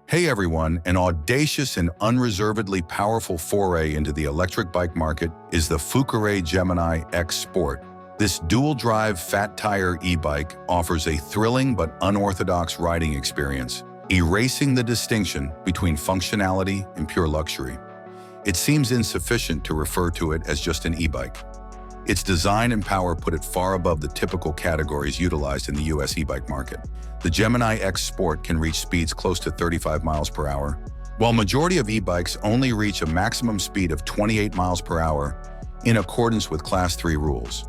Hey everyone, an audacious and unreservedly powerful foray into the electric bike market is the Fucare Gemini X Sport. This dual-drive fat-tire e-bike offers a thrilling but unorthodox riding experience, erasing the distinction between functionality and pure luxury. It seems insufficient to refer to it as just an e-bike. Its design and power put it far above the typical categories utilized in the US e-bike market. The Gemini X Sport can reach speeds close to 35 miles per hour, while majority of e-bikes only reach a maximum speed of 28 miles per hour in accordance with Class 3 rules.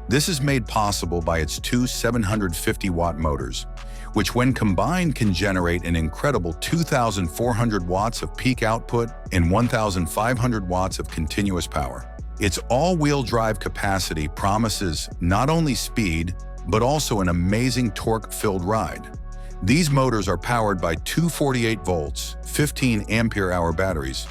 This is made possible by its two 750-watt motors, which when combined can generate an incredible 2,400 watts of peak output and 1,500 watts of continuous power. Its all-wheel drive capacity promises not only speed, but also an amazing torque-filled ride. These motors are powered by two 48 volts, 15 ampere-hour batteries,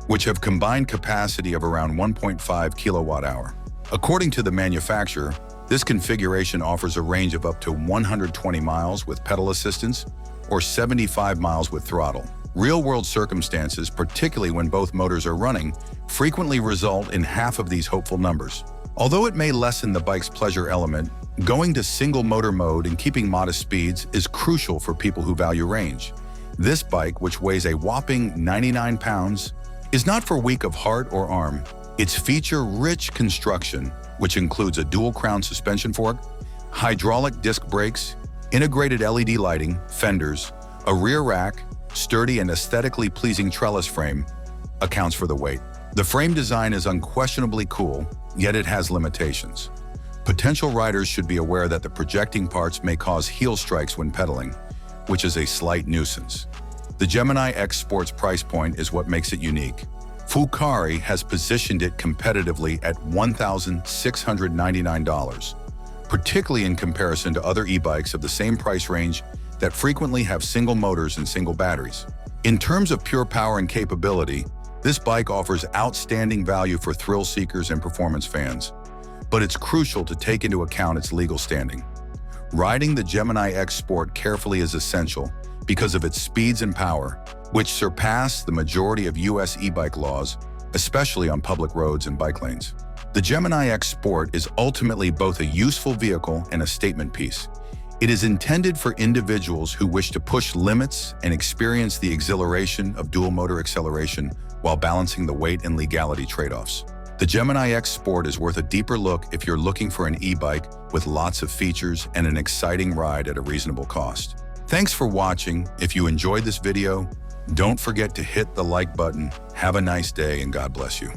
which have combined capacity of around 1.5 kilowatt-hour. According to the manufacturer, this configuration offers a range of up to 120 miles with pedal assistance or 75 miles with throttle. Real-world circumstances, particularly when both motors are running, frequently result in half of these hopeful numbers. Although it may lessen the bike's pleasure element, going to single motor mode and keeping modest speeds is crucial for people who value range. This bike, which weighs a whopping 99 pounds, is not for weak of heart or arm. Its feature-rich construction, which includes a dual-crown suspension fork, hydraulic disc brakes, integrated LED lighting, fenders, a rear rack, sturdy and aesthetically pleasing trellis frame, accounts for the weight. The frame design is unquestionably cool, yet it has limitations. Potential riders should be aware that the projecting parts may cause heel strikes when pedaling, which is a slight nuisance. The Gemini X Sport's price point is what makes it unique. Fucare has positioned it competitively at $1,699, particularly in comparison to other e-bikes of the same price range that frequently have single motors and single batteries. In terms of pure power and capability, this bike offers outstanding value for thrill seekers and performance fans, but it's crucial to take into account its legal standing. Riding the Gemini X Sport carefully is essential because of its speeds and power, which surpass the majority of US e-bike laws, especially on public roads and bike lanes. The Gemini X Sport is ultimately both a useful vehicle and a statement piece. It is intended for individuals who wish to push limits and experience the exhilaration of dual-motor acceleration while balancing the weight and legality trade-offs. The Gemini X Sport is worth a deeper look if you're looking for an e-bike with lots of features and an exciting ride at a reasonable cost. Thanks for watching. If you enjoyed this video, don't forget to hit the like button. Have a nice day and God bless you.